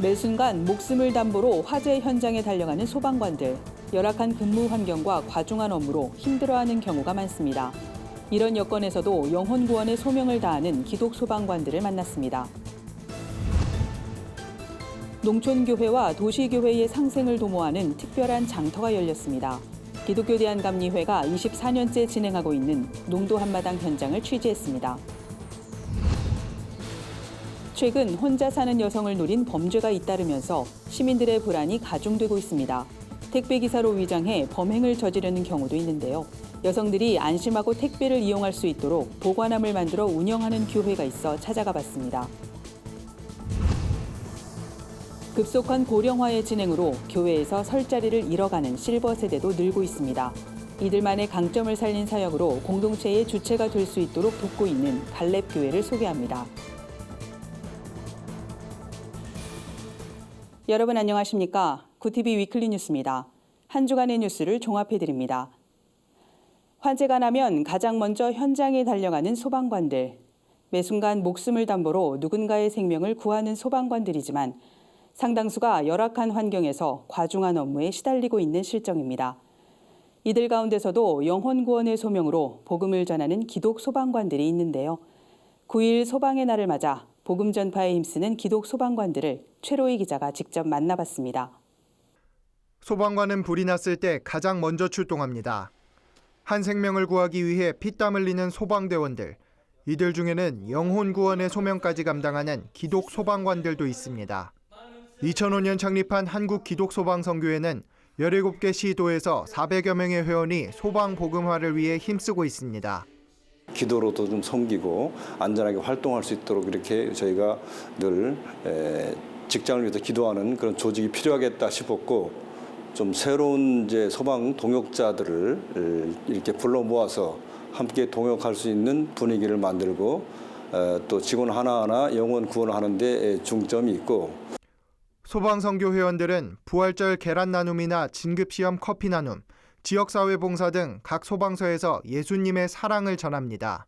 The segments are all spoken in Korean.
매 순간 목숨을 담보로 화재 현장에 달려가는 소방관들. 열악한 근무 환경과 과중한 업무로 힘들어하는 경우가 많습니다. 이런 여건에서도 영혼 구원에 소명을 다하는 기독 소방관들을 만났습니다. 농촌교회와 도시교회의 상생을 도모하는 특별한 장터가 열렸습니다. 기독교 대한감리회가 24년째 진행하고 있는 농도 한마당 현장을 취재했습니다. 최근 혼자 사는 여성을 노린 범죄가 잇따르면서 시민들의 불안이 가중되고 있습니다. 택배기사로 위장해 범행을 저지르는 경우도 있는데요. 여성들이 안심하고 택배를 이용할 수 있도록 보관함을 만들어 운영하는 교회가 있어 찾아가 봤습니다. 급속한 고령화의 진행으로 교회에서 설 자리를 잃어가는 실버 세대도 늘고 있습니다. 이들만의 강점을 살린 사역으로 공동체의 주체가 될 수 있도록 돕고 있는 갈렙교회를 소개합니다. 여러분 안녕하십니까? 구티비 위클리 뉴스입니다. 한 주간의 뉴스를 종합해드립니다. 화재가 나면 가장 먼저 현장에 달려가는 소방관들. 매 순간 목숨을 담보로 누군가의 생명을 구하는 소방관들이지만 상당수가 열악한 환경에서 과중한 업무에 시달리고 있는 실정입니다. 이들 가운데서도 영혼 구원의 소명으로 복음을 전하는 기독 소방관들이 있는데요. 9일 소방의 날을 맞아 복음 전파에 힘쓰는 기독 소방관들을 최로희 기자가 직접 만나봤습니다. 소방관은 불이 났을 때 가장 먼저 출동합니다. 한 생명을 구하기 위해 피땀 흘리는 소방대원들. 이들 중에는 영혼 구원의 소명까지 감당하는 기독 소방관들도 있습니다. 2005년 창립한 한국기독소방선교회는 17개 시도에서 400여 명의 회원이 소방 복음화를 위해 힘쓰고 있습니다. 기도로도 좀 섬기고 안전하게 활동할 수 있도록 이렇게 저희가 늘 직장을 위해서 기도하는 그런 조직이 필요하겠다 싶었고, 좀 새로운 이제 소방 동역자들을 이렇게 불러 모아서 함께 동역할 수 있는 분위기를 만들고 또 직원 하나하나 영혼 구원을 하는 데 중점이 있고, 소방선교 회원들은 부활절 계란 나눔이나 진급시험 커피 나눔, 지역사회 봉사 등 각 소방서에서 예수님의 사랑을 전합니다.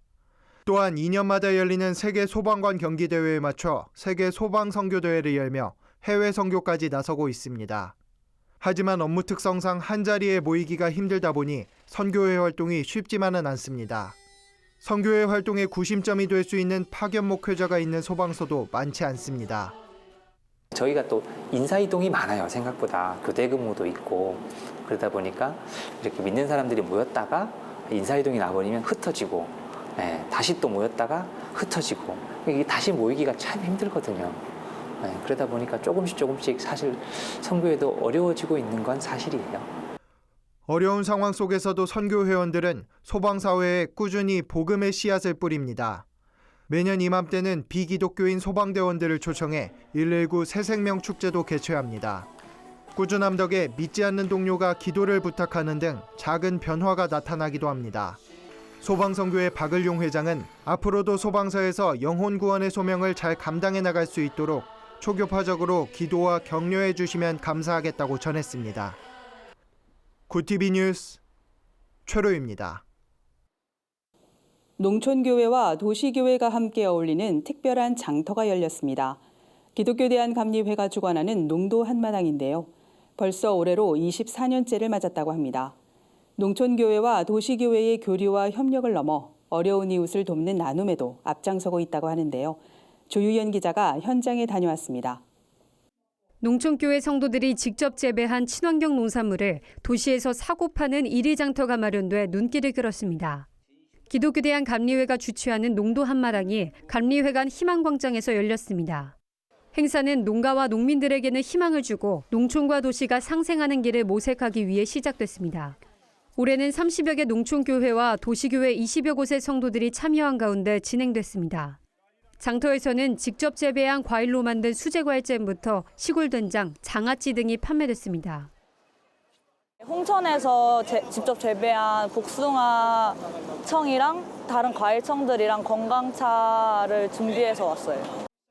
또한 2년마다 열리는 세계 소방관 경기대회에 맞춰 세계 소방선교대회를 열며 해외 선교까지 나서고 있습니다. 하지만 업무 특성상 한자리에 모이기가 힘들다 보니 선교회 활동이 쉽지만은 않습니다. 선교회 활동의 구심점이 될 수 있는 파견 목회자가 있는 소방서도 많지 않습니다. 저희가 또 인사이동이 많아요. 생각보다 교대 근무도 있고, 그러다 보니까 이렇게 믿는 사람들이 모였다가 인사이동이 나버리면 흩어지고, 다시 또 모였다가 흩어지고, 이게 다시 모이기가 참 힘들거든요. 그러다 보니까 조금씩 사실 선교에도 어려워지고 있는 건 사실이에요. 어려운 상황 속에서도 선교 회원들은 소방사회에 꾸준히 복음의 씨앗을 뿌립니다. 매년 이맘때는 비기독교인 소방대원들을 초청해 119 새생명 축제도 개최합니다. 꾸준함 덕에 믿지 않는 동료가 기도를 부탁하는 등 작은 변화가 나타나기도 합니다. 소방선교회 박을용 회장은 앞으로도 소방서에서 영혼 구원의 소명을 잘 감당해 나갈 수 있도록 초교파적으로 기도와 격려해 주시면 감사하겠다고 전했습니다. 구티비 뉴스 최로입니다. 농촌교회와 도시교회가 함께 어울리는 특별한 장터가 열렸습니다. 기독교 대한감리회가 주관하는 농도 한마당인데요. 벌써 올해로 24년째를 맞았다고 합니다. 농촌교회와 도시교회의 교류와 협력을 넘어 어려운 이웃을 돕는 나눔에도 앞장서고 있다고 하는데요. 조유연 기자가 현장에 다녀왔습니다. 농촌교회 성도들이 직접 재배한 친환경 농산물을 도시에서 사고 파는 일일 장터가 마련돼 눈길을 끌었습니다. 기독교 대한감리회가 주최하는 농도 한마당이 감리회관 희망광장에서 열렸습니다. 행사는 농가와 농민들에게는 희망을 주고 농촌과 도시가 상생하는 길을 모색하기 위해 시작됐습니다. 올해는 30여 개 농촌교회와 도시교회 20여 곳의 성도들이 참여한 가운데 진행됐습니다. 장터에서는 직접 재배한 과일로 만든 수제과일잼부터 시골된장, 장아찌 등이 판매됐습니다. 홍천에서 직접 재배한 복숭아청이랑 다른 과일청들이랑 건강차를 준비해서 왔어요.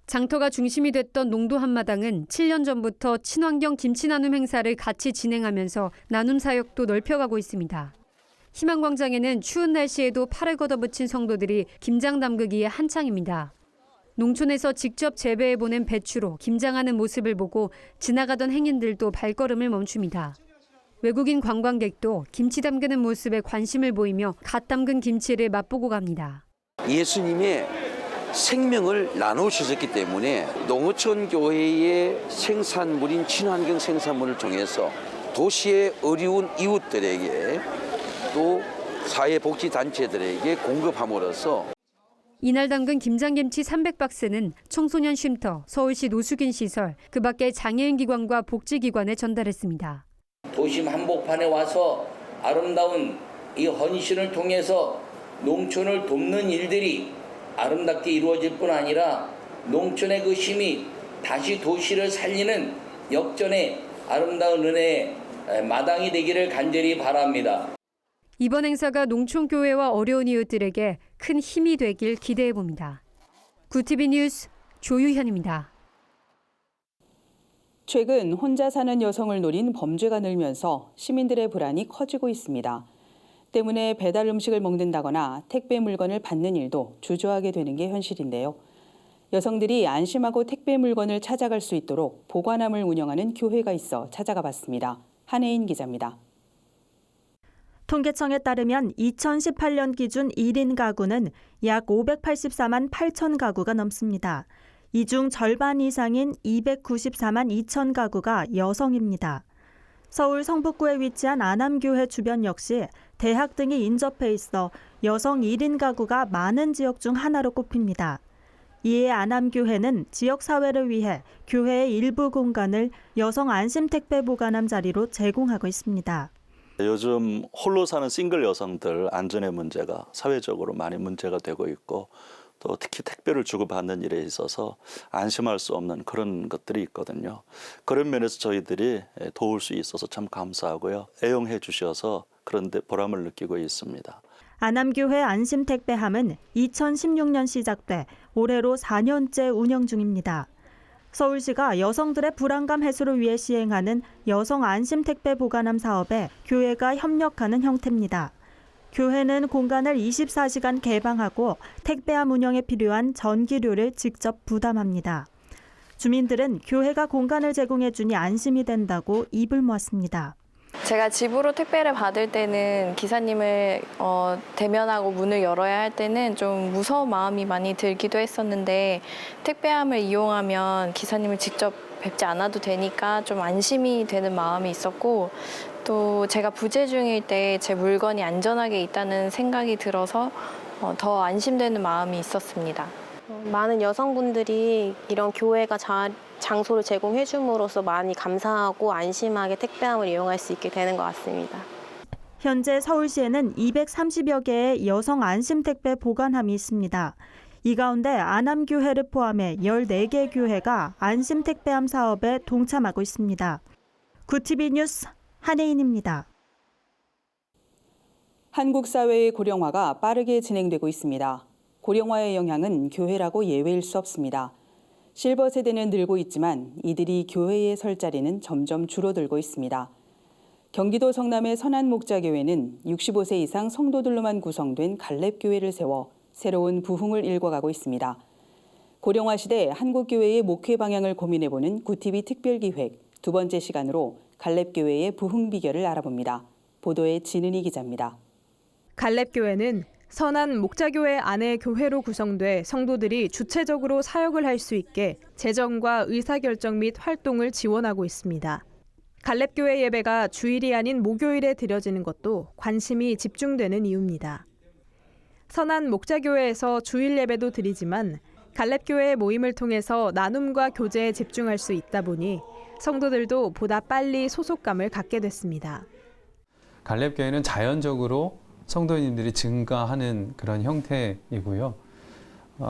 장터가 중심이 됐던 농도 한마당은 7년 전부터 친환경 김치 나눔 행사를 같이 진행하면서 나눔 사역도 넓혀가고 있습니다. 희망광장에는 추운 날씨에도 팔을 걷어붙인 성도들이 김장 담그기에 한창입니다. 농촌에서 직접 재배해보낸 배추로 김장하는 모습을 보고 지나가던 행인들도 발걸음을 멈춥니다. 외국인 관광객도 김치 담그는 모습에 관심을 보이며 갓 담근 김치를 맛보고 갑니다. 예수님의 생명을 나누셨기 때문에 농어촌 교회의 생산물인 친환경 생산물을 통해서 도시의 어려운 이웃들에게 또 사회복지단체들에게 공급함으로써 이날 담근 김장김치 300박스는 청소년 쉼터, 서울시 노숙인 시설, 그 밖에 장애인 기관과 복지기관에 전달했습니다. 도심 한복판에 와서 아름다운 이 헌신을 통해서 농촌을 돕는 일들이 아름답게 이루어질 뿐 아니라 농촌의 그 힘이 다시 도시를 살리는 역전의 아름다운 은혜의 마당이 되기를 간절히 바랍니다. 이번 행사가 농촌교회와 어려운 이웃들에게 큰 힘이 되길 기대해 봅니다. 구티비 뉴스 조유현입니다. 최근 혼자 사는 여성을 노린 범죄가 늘면서 시민들의 불안이 커지고 있습니다. 때문에 배달 음식을 먹는다거나 택배 물건을 받는 일도 주저하게 되는 게 현실인데요. 여성들이 안심하고 택배 물건을 찾아갈 수 있도록 보관함을 운영하는 교회가 있어 찾아가 봤습니다. 한혜인 기자입니다. 통계청에 따르면 2018년 기준 1인 가구는 약 584만 8천 가구가 넘습니다. 이 중 절반 이상인 294만 2천 가구가 여성입니다. 서울 성북구에 위치한 안암교회 주변 역시 대학 등이 인접해 있어 여성 1인 가구가 많은 지역 중 하나로 꼽힙니다. 이에 안암교회는 지역사회를 위해 교회의 일부 공간을 여성 안심택배 보관함 자리로 제공하고 있습니다. 요즘 홀로 사는 싱글 여성들 안전의 문제가 사회적으로 많이 문제가 되고 있고 또 특히 택배를 주고받는 일에 있어서 안심할 수 없는 그런 것들이 있거든요. 그런 면에서 저희들이 도울 수 있어서 참 감사하고요. 애용해 주셔서 그런 데 보람을 느끼고 있습니다. 안암교회 안심택배함은 2016년 시작돼 올해로 4년째 운영 중입니다. 서울시가 여성들의 불안감 해소를 위해 시행하는 여성 안심택배 보관함 사업에 교회가 협력하는 형태입니다. 교회는 공간을 24시간 개방하고 택배함 운영에 필요한 전기료를 직접 부담합니다. 주민들은 교회가 공간을 제공해 주니 안심이 된다고 입을 모았습니다. 제가 집으로 택배를 받을 때는 기사님을 대면하고 문을 열어야 할 때는 좀 무서운 마음이 많이 들기도 했었는데 택배함을 이용하면 기사님을 직접 뵙지 않아도 되니까 좀 안심이 되는 마음이 있었고 또 제가 부재중일 때 제 물건이 안전하게 있다는 생각이 들어서 더 안심되는 마음이 있었습니다. 많은 여성분들이 이런 교회가 장소를 제공해 줌으로써 많이 감사하고 안심하게 택배함을 이용할 수 있게 되는 것 같습니다. 현재 서울시에는 230여 개의 여성 안심택배 보관함이 있습니다. 이 가운데 안암교회를 포함해 14개 교회가 안심택배함 사업에 동참하고 있습니다. 구티비 뉴스 한혜인입니다. 한국 사회의 고령화가 빠르게 진행되고 있습니다. 고령화의 영향은 교회라고 예외일 수 없습니다. 실버 세대는 늘고 있지만 이들이 교회에 설 자리는 점점 줄어들고 있습니다. 경기도 성남의 선한목자교회는 65세 이상 성도들로만 구성된 갈렙교회를 세워 새로운 부흥을 일궈가고 있습니다. 고령화 시대 한국교회의 목회 방향을 고민해보는 구티비 특별기획 두 번째 시간으로 갈렙교회의 부흥 비결을 알아봅니다. 보도에 진은희 기자입니다. 갈렙교회는 선한 목자교회 안에 교회로 구성돼 성도들이 주체적으로 사역을 할 수 있게 재정과 의사결정 및 활동을 지원하고 있습니다. 갈렙교회 예배가 주일이 아닌 목요일에 드려지는 것도 관심이 집중되는 이유입니다. 선한 목자교회에서 주일 예배도 드리지만 갈렙교회의 모임을 통해서 나눔과 교제에 집중할 수 있다 보니 성도들도 보다 빨리 소속감을 갖게 됐습니다. 갈렙교회는 자연적으로 성도님들이 증가하는 그런 형태이고요.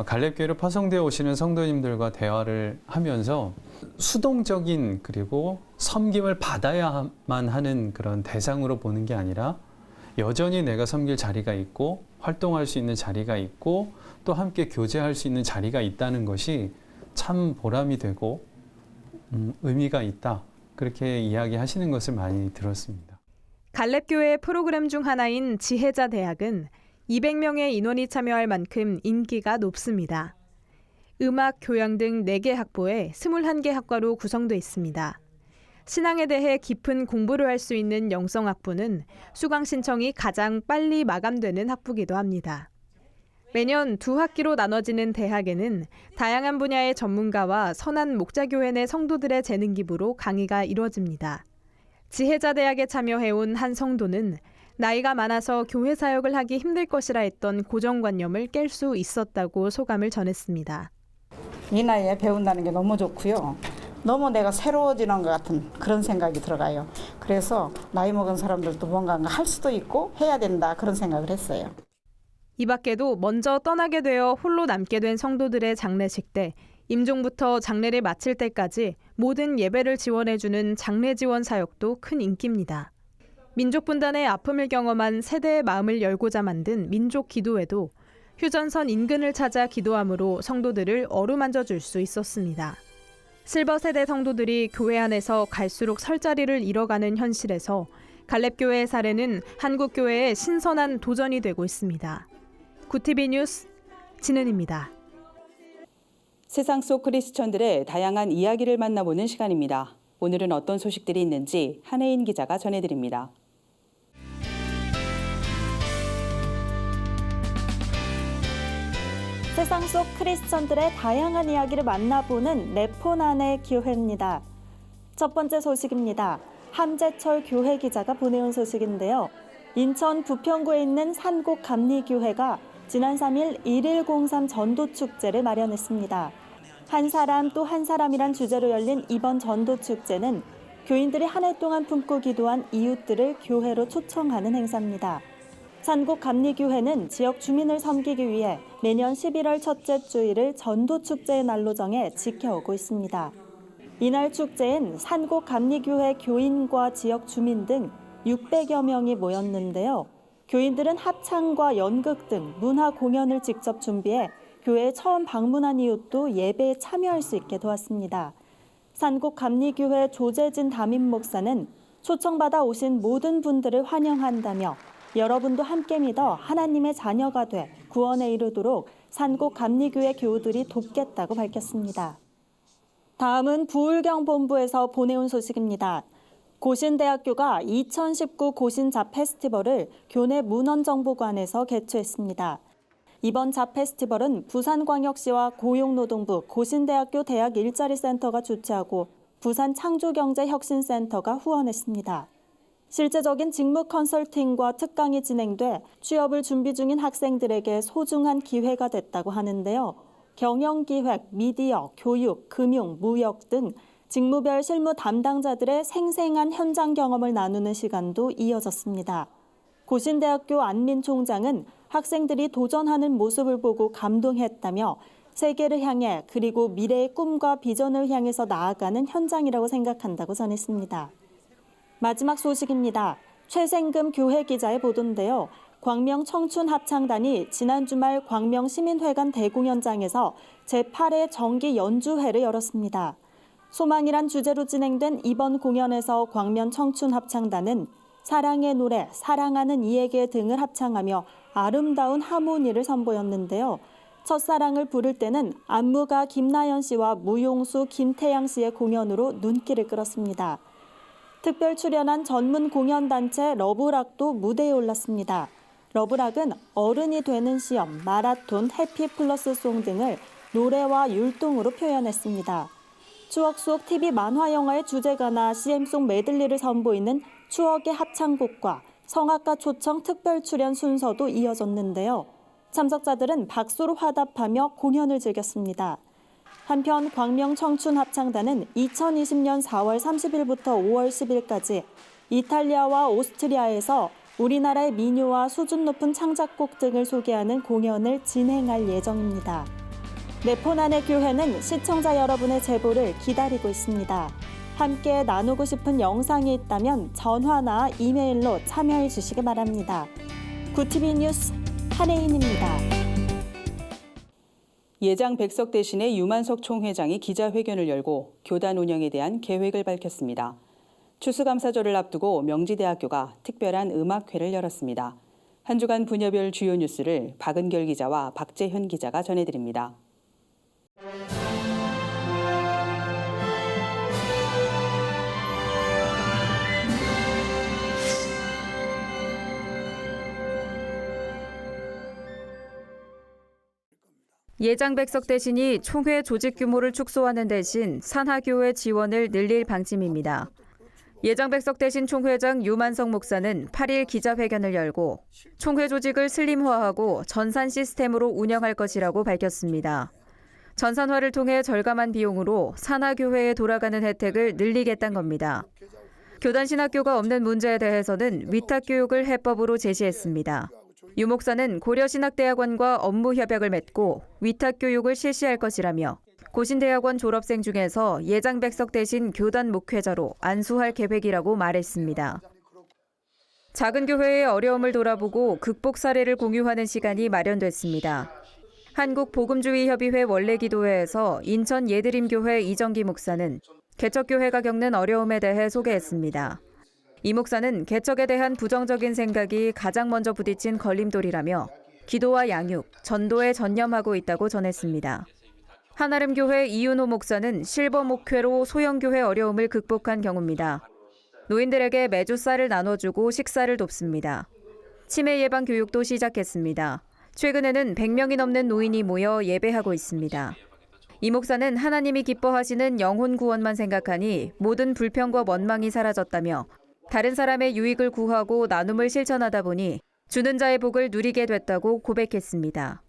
갈렙교회로 파송되어 오시는 성도님들과 대화를 하면서 수동적인 그리고 섬김을 받아야만 하는 그런 대상으로 보는 게 아니라 여전히 내가 섬길 자리가 있고 활동할 수 있는 자리가 있고 또 함께 교제할 수 있는 자리가 있다는 것이 참 보람이 되고 의미가 있다. 그렇게 이야기하시는 것을 많이 들었습니다. 갈렙교회의 프로그램 중 하나인 지혜자 대학은 200명의 인원이 참여할 만큼 인기가 높습니다. 음악, 교양 등 4개 학부에 21개 학과로 구성돼 있습니다. 신앙에 대해 깊은 공부를 할 수 있는 영성학부는 수강 신청이 가장 빨리 마감되는 학부기도 합니다. 매년 2학기로 나눠지는 대학에는 다양한 분야의 전문가와 선한 목자교회 내 성도들의 재능 기부로 강의가 이루어집니다. 지혜자대학에 참여해온 한 성도는 나이가 많아서 교회 사역을 하기 힘들 것이라 했던 고정관념을 깰 수 있었다고 소감을 전했습니다. 이 나이에 배운다는 게 너무 좋고요. 너무 내가 새로워지는 것 같은 그런 생각이 들어가요. 그래서 나이 먹은 사람들도 뭔가 할 수도 있고 해야 된다 그런 생각을 했어요. 이 밖에도 먼저 떠나게 되어 홀로 남게 된 성도들의 장례식 때 임종부터 장례를 마칠 때까지 모든 예배를 지원해주는 장례 지원 사역도 큰 인기입니다. 민족 분단의 아픔을 경험한 세대의 마음을 열고자 만든 민족 기도회도 휴전선 인근을 찾아 기도함으로 성도들을 어루만져 줄 수 있었습니다. 실버 세대 성도들이 교회 안에서 갈수록 설 자리를 잃어가는 현실에서 갈렙교회의 사례는 한국 교회의 신선한 도전이 되고 있습니다. 구티비 뉴스 진은입니다. 세상 속 크리스천들의 다양한 이야기를 만나보는 시간입니다. 오늘은 어떤 소식들이 있는지 한혜인 기자가 전해드립니다. 세상 속 크리스천들의 다양한 이야기를 만나보는 네포난의 교회입니다. 첫 번째 소식입니다. 함재철 교회 기자가 보내온 소식인데요. 인천 부평구에 있는 산곡감리교회가 지난 3일 1103 전도축제를 마련했습니다. 한 사람 또 한 사람이란 주제로 열린 이번 전도축제는 교인들이 한 해 동안 품고 기도한 이웃들을 교회로 초청하는 행사입니다. 산곡감리교회는 지역 주민을 섬기기 위해 매년 11월 첫째 주일을 전도축제의 날로 정해 지켜오고 있습니다. 이날 축제엔 산곡감리교회 교인과 지역 주민 등 600여 명이 모였는데요. 교인들은 합창과 연극 등 문화 공연을 직접 준비해 교회에 처음 방문한 이웃도 예배에 참여할 수 있게 도왔습니다. 산곡감리교회 조재진 담임 목사는 초청받아 오신 모든 분들을 환영한다며 여러분도 함께 믿어 하나님의 자녀가 돼 구원에 이르도록 산곡감리교회 교우들이 돕겠다고 밝혔습니다. 다음은 부울경 본부에서 보내온 소식입니다. 고신대학교가 2019 고신잡 페스티벌을 교내 문헌정보관에서 개최했습니다. 이번 잡 페스티벌은 부산광역시와 고용노동부 고신대학교 대학 일자리센터가 주최하고 부산창조경제혁신센터가 후원했습니다. 실제적인 직무 컨설팅과 특강이 진행돼 취업을 준비 중인 학생들에게 소중한 기회가 됐다고 하는데요. 경영기획, 미디어, 교육, 금융, 무역 등 직무별 실무 담당자들의 생생한 현장 경험을 나누는 시간도 이어졌습니다. 고신대학교 안민총장은 학생들이 도전하는 모습을 보고 감동했다며 세계를 향해 그리고 미래의 꿈과 비전을 향해서 나아가는 현장이라고 생각한다고 전했습니다. 마지막 소식입니다. 최생금 교회 기자의 보도인데요. 광명 청춘합창단이 지난 주말 광명 시민회관 대공연장에서 제8회 정기 연주회를 열었습니다. 소망이란 주제로 진행된 이번 공연에서 광명 청춘합창단은 사랑의 노래, 사랑하는 이에게 등을 합창하며 아름다운 하모니를 선보였는데요. 첫사랑을 부를 때는 안무가 김나연 씨와 무용수 김태양 씨의 공연으로 눈길을 끌었습니다. 특별 출연한 전문 공연단체 러브락도 무대에 올랐습니다. 러브락은 어른이 되는 시험, 마라톤, 해피 플러스송 등을 노래와 율동으로 표현했습니다. 추억 속 TV 만화 영화의 주제가나 CM송 메들리를 선보이는 추억의 합창곡과 성악가 초청 특별 출연 순서도 이어졌는데요. 참석자들은 박수로 화답하며 공연을 즐겼습니다. 한편 광명 청춘합창단은 2020년 4월 30일부터 5월 10일까지 이탈리아와 오스트리아에서 우리나라의 민요와 수준 높은 창작곡 등을 소개하는 공연을 진행할 예정입니다. 네포난의 교회는 시청자 여러분의 제보를 기다리고 있습니다. 함께 나누고 싶은 영상이 있다면 전화나 이메일로 참여해 주시기 바랍니다. 구티비 뉴스 한혜인입니다. 예장 백석 대신에 유만석 총회장이 기자회견을 열고 교단 운영에 대한 계획을 밝혔습니다. 추수감사절을 앞두고 명지대학교가 특별한 음악회를 열었습니다. 한 주간 분야별 주요 뉴스를 박은결 기자와 박재현 기자가 전해드립니다. 예장백석 대신이 총회 조직 규모를 축소하는 대신 산하교회 지원을 늘릴 방침입니다. 예장백석 대신 총회장 유만성 목사는 8일 기자회견을 열고 총회 조직을 슬림화하고 전산 시스템으로 운영할 것이라고 밝혔습니다. 전산화를 통해 절감한 비용으로 산하교회에 돌아가는 혜택을 늘리겠다는 겁니다. 교단 신학교가 없는 문제에 대해서는 위탁교육을 해법으로 제시했습니다. 유 목사는 고려신학대학원과 업무 협약을 맺고 위탁교육을 실시할 것이라며 고신대학원 졸업생 중에서 예장백석 대신 교단 목회자로 안수할 계획이라고 말했습니다. 작은 교회의 어려움을 돌아보고 극복 사례를 공유하는 시간이 마련됐습니다. 한국복음주의협의회 원래기도회에서 인천 예드림교회 이정기 목사는 개척교회가 겪는 어려움에 대해 소개했습니다. 이 목사는 개척에 대한 부정적인 생각이 가장 먼저 부딪힌 걸림돌이라며 기도와 양육, 전도에 전념하고 있다고 전했습니다. 한아름교회 이윤호 목사는 실버 목회로 소형교회 어려움을 극복한 경우입니다. 노인들에게 매주 쌀을 나눠주고 식사를 돕습니다. 치매 예방 교육도 시작했습니다. 최근에는 100명이 넘는 노인이 모여 예배하고 있습니다. 이 목사는 하나님이 기뻐하시는 영혼 구원만 생각하니 모든 불평과 원망이 사라졌다며 다른 사람의 유익을 구하고 나눔을 실천하다 보니 주는 자의 복을 누리게 됐다고 고백했습니다.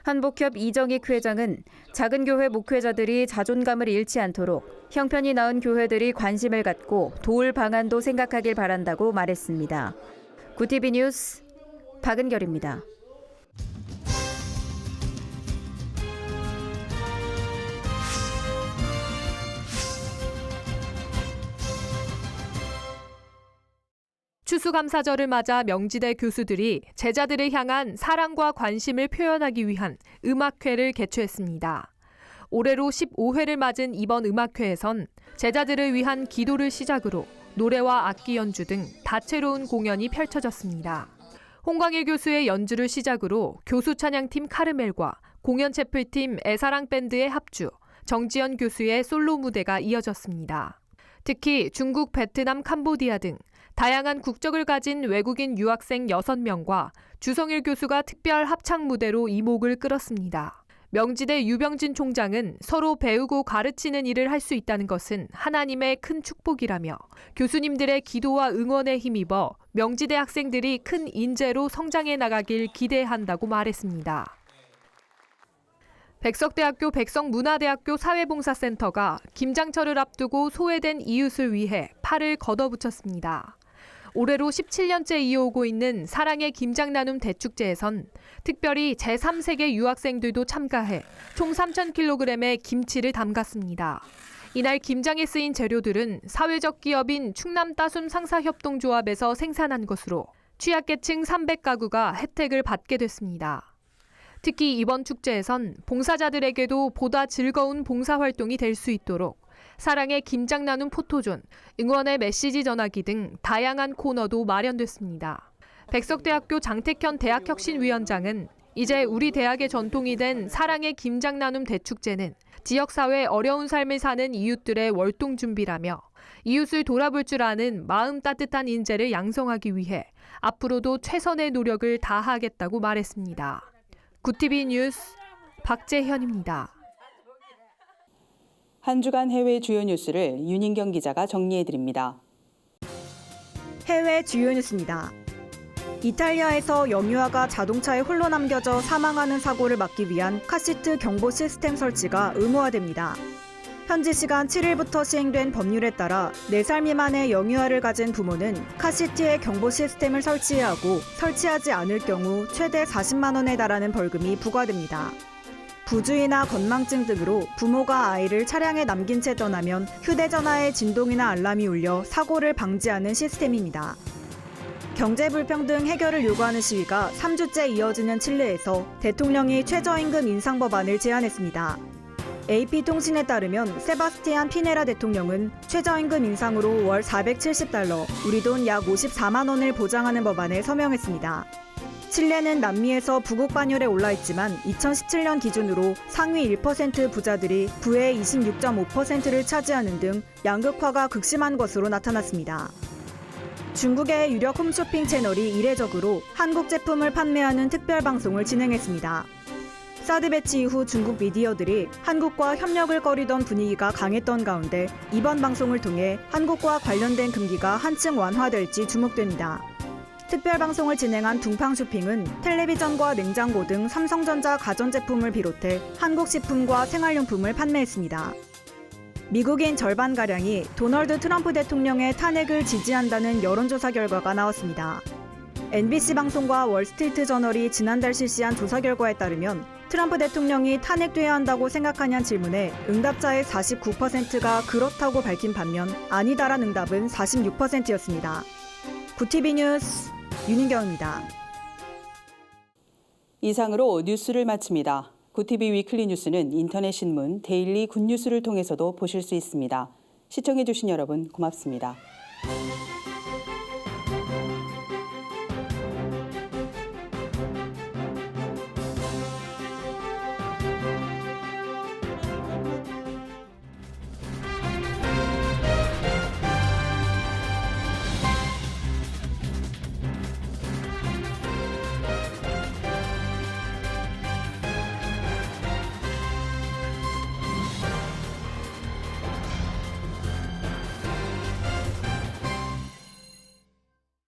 한복협 이정익 회장은 작은 교회 목회자들이 자존감을 잃지 않도록 형편이 나은 교회들이 관심을 갖고 도울 방안도 생각하길 바란다고 말했습니다. 구티비 뉴스 박은결입니다. 추수감사절을 맞아 명지대 교수들이 제자들을 향한 사랑과 관심을 표현하기 위한 음악회를 개최했습니다. 올해로 15회를 맞은 이번 음악회에선 제자들을 위한 기도를 시작으로 노래와 악기 연주 등 다채로운 공연이 펼쳐졌습니다. 홍광일 교수의 연주를 시작으로 교수 찬양팀 카르멜과 공연 채플팀 애사랑밴드의 합주, 정지연 교수의 솔로 무대가 이어졌습니다. 특히 중국, 베트남, 캄보디아 등 다양한 국적을 가진 외국인 유학생 6명과 주성일 교수가 특별 합창 무대로 이목을 끌었습니다. 명지대 유병진 총장은 서로 배우고 가르치는 일을 할 수 있다는 것은 하나님의 큰 축복이라며 교수님들의 기도와 응원에 힘입어 명지대 학생들이 큰 인재로 성장해 나가길 기대한다고 말했습니다. 백석대학교 백석문화대학교 사회봉사센터가 김장철을 앞두고 소외된 이웃을 위해 팔을 걷어붙였습니다. 올해로 17년째 이어오고 있는 사랑의 김장나눔 대축제에선 특별히 제3세계 유학생들도 참가해 총 3,000kg의 김치를 담갔습니다. 이날 김장에 쓰인 재료들은 사회적 기업인 충남 따순 상사협동조합에서 생산한 것으로 취약계층 300가구가 혜택을 받게 됐습니다. 특히 이번 축제에선 봉사자들에게도 보다 즐거운 봉사활동이 될 수 있도록 사랑의 김장 나눔 포토존, 응원의 메시지 전하기 등 다양한 코너도 마련됐습니다. 백석대학교 장택현 대학혁신위원장은 이제 우리 대학의 전통이 된 사랑의 김장 나눔 대축제는 지역사회 어려운 삶을 사는 이웃들의 월동 준비라며 이웃을 돌아볼 줄 아는 마음 따뜻한 인재를 양성하기 위해 앞으로도 최선의 노력을 다하겠다고 말했습니다. 구티비 뉴스 박재현입니다. 한 주간 해외 주요 뉴스를 윤인경 기자가 정리해드립니다. 해외 주요 뉴스입니다. 이탈리아에서 영유아가 자동차에 홀로 남겨져 사망하는 사고를 막기 위한 카시트 경보 시스템 설치가 의무화됩니다. 현지 시간 7일부터 시행된 법률에 따라 4살 미만의 영유아를 가진 부모는 카시트에 경보 시스템을 설치해야 하고 설치하지 않을 경우 최대 40만 원에 달하는 벌금이 부과됩니다. 부주의나 건망증 등으로 부모가 아이를 차량에 남긴 채 떠나면 휴대전화에 진동이나 알람이 울려 사고를 방지하는 시스템입니다. 경제불평등 해결을 요구하는 시위가 3주째 이어지는 칠레에서 대통령이 최저임금 인상 법안을 제안했습니다. AP통신에 따르면 세바스티안 피네라 대통령은 최저임금 인상으로 월 470달러, 우리 돈 약 54만 원을 보장하는 법안에 서명했습니다. 칠레는 남미에서 부국 반열에 올라 있지만 2017년 기준으로 상위 1% 부자들이 부의 26.5%를 차지하는 등 양극화가 극심한 것으로 나타났습니다. 중국의 유력 홈쇼핑 채널이 이례적으로 한국 제품을 판매하는 특별 방송을 진행했습니다. 사드 배치 이후 중국 미디어들이 한국과 협력을 꺼리던 분위기가 강했던 가운데 이번 방송을 통해 한국과 관련된 금기가 한층 완화될지 주목됩니다. 특별방송을 진행한 둥팡쇼핑은 텔레비전과 냉장고 등 삼성전자 가전제품을 비롯해 한국 식품과 생활용품을 판매했습니다. 미국인 절반가량이 도널드 트럼프 대통령의 탄핵을 지지한다는 여론조사 결과가 나왔습니다. NBC 방송과 월스트리트 저널이 지난달 실시한 조사 결과에 따르면 트럼프 대통령이 탄핵돼야 한다고 생각하냐는 질문에 응답자의 49%가 그렇다고 밝힌 반면 아니다란 응답은 46%였습니다. 구티비 뉴스 윤인경입니다. 이상으로 뉴스를 마칩니다. 구티비 위클리 뉴스는 인터넷 신문 데일리 굿뉴스를 통해서도 보실 수 있습니다. 시청해주신 여러분 고맙습니다.